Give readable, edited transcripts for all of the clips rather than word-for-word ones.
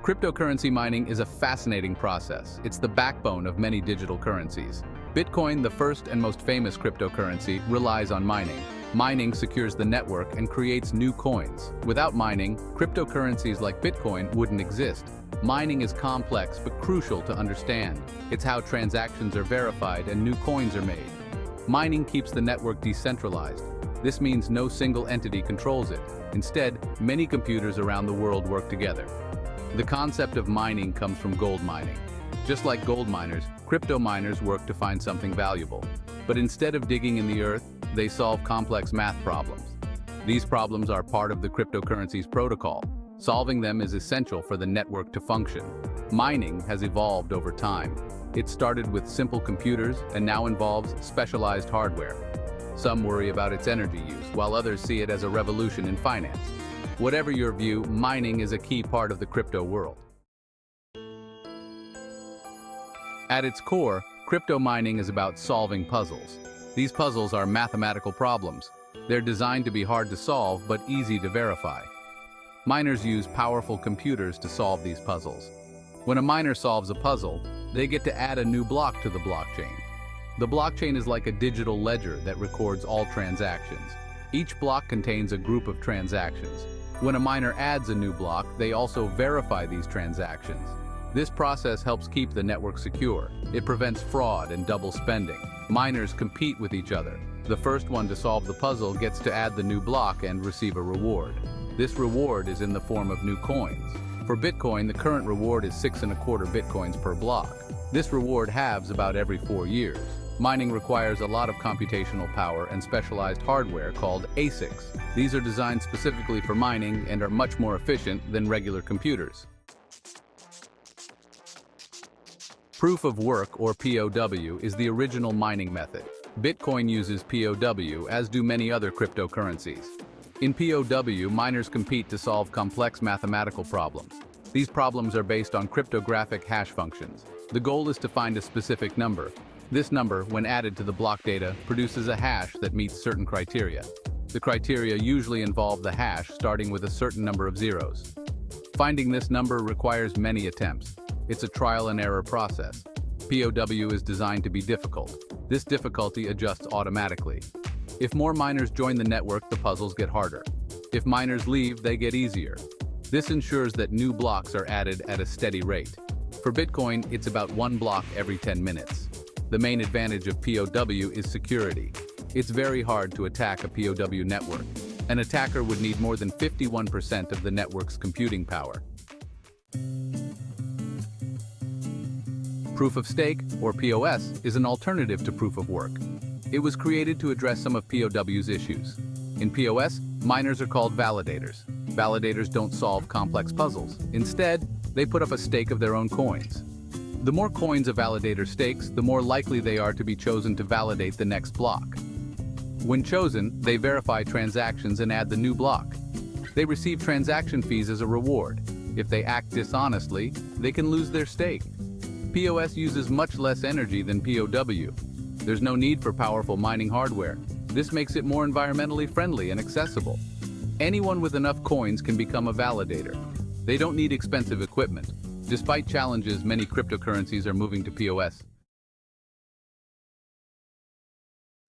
Cryptocurrency mining is a fascinating process. It's the backbone of many digital currencies. Bitcoin, the first and most famous cryptocurrency, relies on mining. Mining secures the network and creates new coins. Without mining, cryptocurrencies like Bitcoin wouldn't exist. Mining is complex but crucial to understand. It's how transactions are verified and new coins are made. Mining keeps the network decentralized. This means no single entity controls it. Instead, many computers around the world work together. The concept of mining comes from gold mining. Just like gold miners, crypto miners work to find something valuable. But instead of digging in the earth, they solve complex math problems. These problems are part of the cryptocurrency's protocol. Solving them is essential for the network to function. Mining has evolved over time. It started with simple computers and now involves specialized hardware. Some worry about its energy use, while others see it as a revolution in finance. Whatever your view, mining is a key part of the crypto world. At its core, crypto mining is about solving puzzles. These puzzles are mathematical problems. They're designed to be hard to solve but easy to verify. Miners use powerful computers to solve these puzzles. When a miner solves a puzzle, they get to add a new block to the blockchain. The blockchain is like a digital ledger that records all transactions. Each block contains a group of transactions. When a miner adds a new block, they also verify these transactions. This process helps keep the network secure. It prevents fraud and double spending. Miners compete with each other. The first one to solve the puzzle gets to add the new block and receive a reward. This reward is in the form of new coins. For Bitcoin, the current reward is 6.25 Bitcoins per block. This reward halves about every 4 years. Mining requires a lot of computational power and specialized hardware called ASICs. These are designed specifically for mining and are much more efficient than regular computers. Proof of work, or POW, is the original mining method. Bitcoin uses POW, as do many other cryptocurrencies. In POW, miners compete to solve complex mathematical problems. These problems are based on cryptographic hash functions. The goal is to find a specific number. This number, when added to the block data, produces a hash that meets certain criteria. The criteria usually involve the hash starting with a certain number of zeros. Finding this number requires many attempts. It's a trial and error process. POW is designed to be difficult. This difficulty adjusts automatically. If more miners join the network, the puzzles get harder. If miners leave, they get easier. This ensures that new blocks are added at a steady rate. For Bitcoin, it's about 1 block every 10 minutes. The main advantage of POW is security. It's very hard to attack a POW network. An attacker would need more than 51% of the network's computing power. Proof of stake, or POS, is an alternative to proof of work. It was created to address some of POW's issues. In POS, miners are called validators. Validators don't solve complex puzzles. Instead, they put up a stake of their own coins. The more coins a validator stakes, the more likely they are to be chosen to validate the next block. When chosen, they verify transactions and add the new block. They receive transaction fees as a reward. If they act dishonestly, they can lose their stake. POS uses much less energy than POW. There's no need for powerful mining hardware. This makes it more environmentally friendly and accessible. Anyone with enough coins can become a validator. They don't need expensive equipment. Despite challenges, many cryptocurrencies are moving to POS.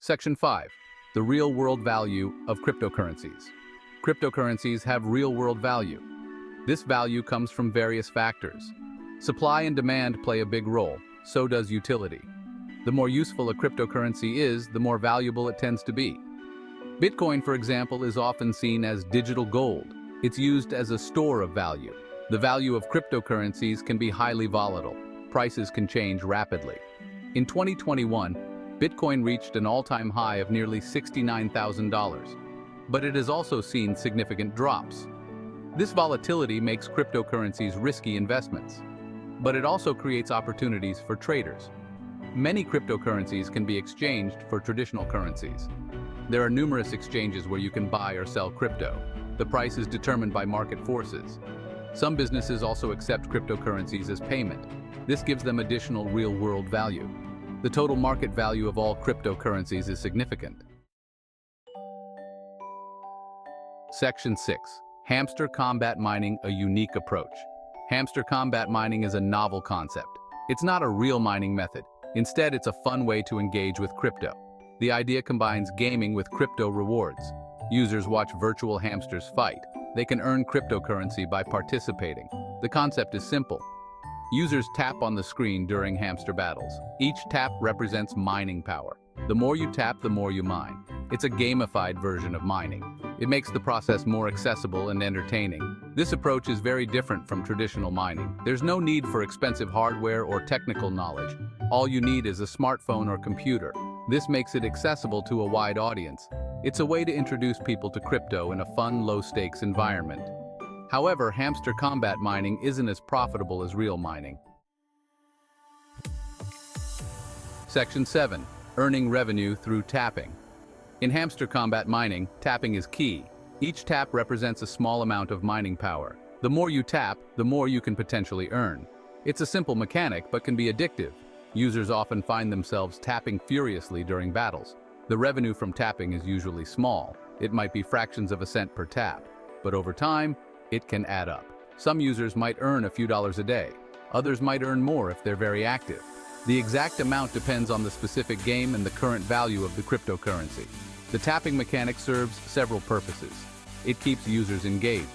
Section 5. The real-world value of cryptocurrencies. Cryptocurrencies have real-world value. This value comes from various factors. Supply and demand play a big role, so does utility. The more useful a cryptocurrency is, the more valuable it tends to be. Bitcoin, for example, is often seen as digital gold. It's used as a store of value. The value of cryptocurrencies can be highly volatile. Prices can change rapidly. In 2021, Bitcoin reached an all-time high of nearly $69,000. But it has also seen significant drops. This volatility makes cryptocurrencies risky investments. But it also creates opportunities for traders. Many cryptocurrencies can be exchanged for traditional currencies. There are numerous exchanges where you can buy or sell crypto. The price is determined by market forces. Some businesses also accept cryptocurrencies as payment. This gives them additional real-world value. The total market value of all cryptocurrencies is significant. Section 6. Hamster combat mining, a unique approach. Hamster combat mining is a novel concept. It's not a real mining method. Instead, it's a fun way to engage with crypto. The idea combines gaming with crypto rewards. Users watch virtual hamsters fight. They can earn cryptocurrency by participating. The concept is simple. Users tap on the screen during hamster battles. Each tap represents mining power. The more you tap, the more you mine. It's a gamified version of mining. It makes the process more accessible and entertaining. This approach is very different from traditional mining. There's no need for expensive hardware or technical knowledge. All you need is a smartphone or computer. This makes it accessible to a wide audience. It's a way to introduce people to crypto in a fun, low-stakes environment. However, hamster combat mining isn't as profitable as real mining. Section 7. Earning revenue through tapping. In hamster combat mining, tapping is key. Each tap represents a small amount of mining power. The more you tap, the more you can potentially earn. It's a simple mechanic, but can be addictive. Users often find themselves tapping furiously during battles. The revenue from tapping is usually small. It might be fractions of a cent per tap, but over time, it can add up. Some users might earn a few dollars a day. Others might earn more if they're very active. The exact amount depends on the specific game and the current value of the cryptocurrency. The tapping mechanic serves several purposes. It keeps users engaged.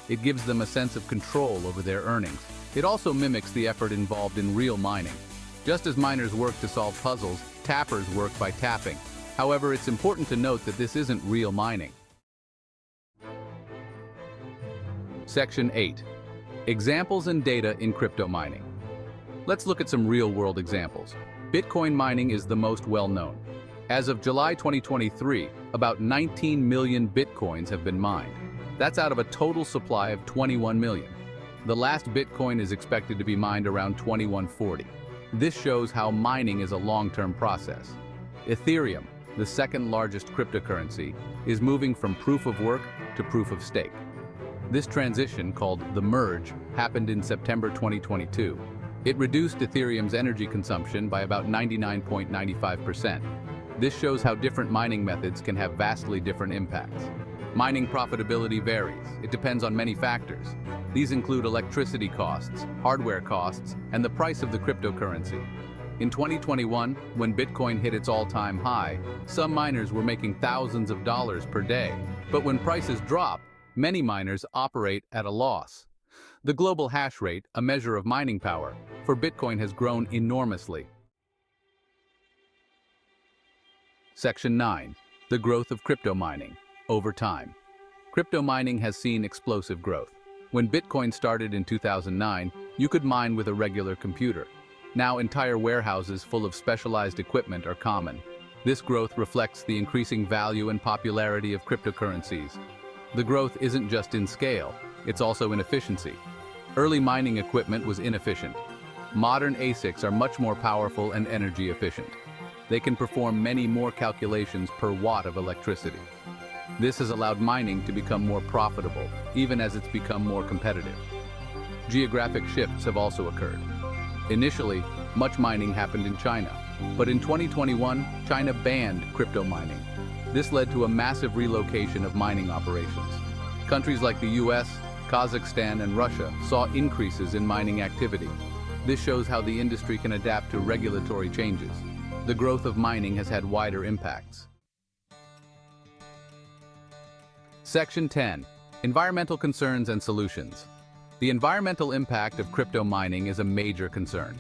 It gives them a sense of control over their earnings. It also mimics the effort involved in real mining. Just as miners work to solve puzzles, tappers work by tapping. However, it's important to note that this isn't real mining. Section 8. Examples and data in crypto mining. Let's look at some real-world examples. Bitcoin mining is the most well-known. As of July 2023, about 19 million Bitcoins have been mined. That's out of a total supply of 21 million. The last Bitcoin is expected to be mined around 2140. This shows how mining is a long-term process. Ethereum, the second largest cryptocurrency, is moving from proof of work to proof of stake. This transition, called the merge, happened in September 2022. It reduced Ethereum's energy consumption by about 99.95%. This shows how different mining methods can have vastly different impacts. Mining profitability varies. It depends on many factors. These include electricity costs, hardware costs, and the price of the cryptocurrency. In 2021, when Bitcoin hit its all-time high, some miners were making thousands of dollars per day. But when prices drop, many miners operate at a loss. The global hash rate, a measure of mining power, for Bitcoin has grown enormously. Section 9. The growth of crypto mining. Over time. Crypto mining has seen explosive growth. When Bitcoin started in 2009, you could mine with a regular computer. Now entire warehouses full of specialized equipment are common. This growth reflects the increasing value and popularity of cryptocurrencies. The growth isn't just in scale, it's also in efficiency. Early mining equipment was inefficient. Modern ASICs are much more powerful and energy efficient. They can perform many more calculations per watt of electricity. This has allowed mining to become more profitable, even as it's become more competitive. Geographic shifts have also occurred. Initially, much mining happened in China, but in 2021, China banned crypto mining. This led to a massive relocation of mining operations. Countries like the US, Kazakhstan, and Russia saw increases in mining activity. This shows how the industry can adapt to regulatory changes. The growth of mining has had wider impacts. Section 10. Environmental concerns and solutions. The environmental impact of crypto mining is a major concern.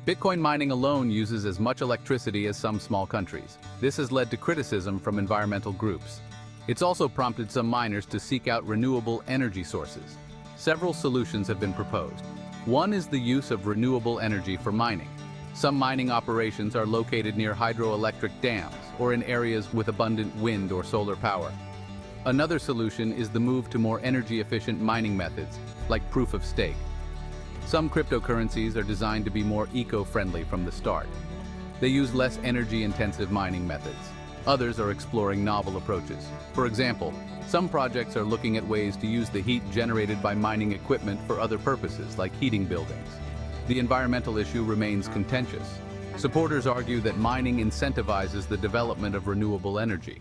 Bitcoin mining alone uses as much electricity as some small countries. This has led to criticism from environmental groups. It's also prompted some miners to seek out renewable energy sources. Several solutions have been proposed. One is the use of renewable energy for mining. Some mining operations are located near hydroelectric dams or in areas with abundant wind or solar power. Another solution is the move to more energy-efficient mining methods, like proof of stake. Some cryptocurrencies are designed to be more eco-friendly from the start. They use less energy-intensive mining methods. Others are exploring novel approaches. For example, some projects are looking at ways to use the heat generated by mining equipment for other purposes, like heating buildings. The environmental issue remains contentious. Supporters argue that mining incentivizes the development of renewable energy.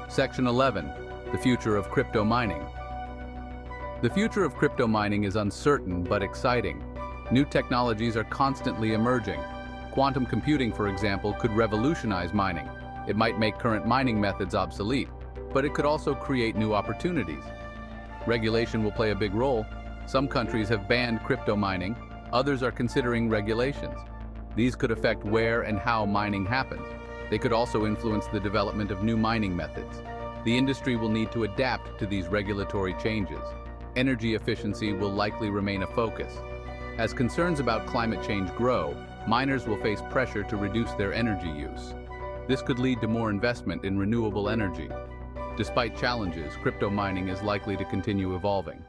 Section 11. The future of crypto mining. The future of crypto mining is uncertain but exciting. New technologies are constantly emerging. Quantum computing, for example, could revolutionize mining. It might make current mining methods obsolete, but it could also create new opportunities. Regulation will play a big role. Some countries have banned crypto mining, others are considering regulations. These could affect where and how mining happens. They could also influence the development of new mining methods. The industry will need to adapt to these regulatory changes. Energy efficiency will likely remain a focus. As concerns about climate change grow, miners will face pressure to reduce their energy use. This could lead to more investment in renewable energy. Despite challenges, crypto mining is likely to continue evolving.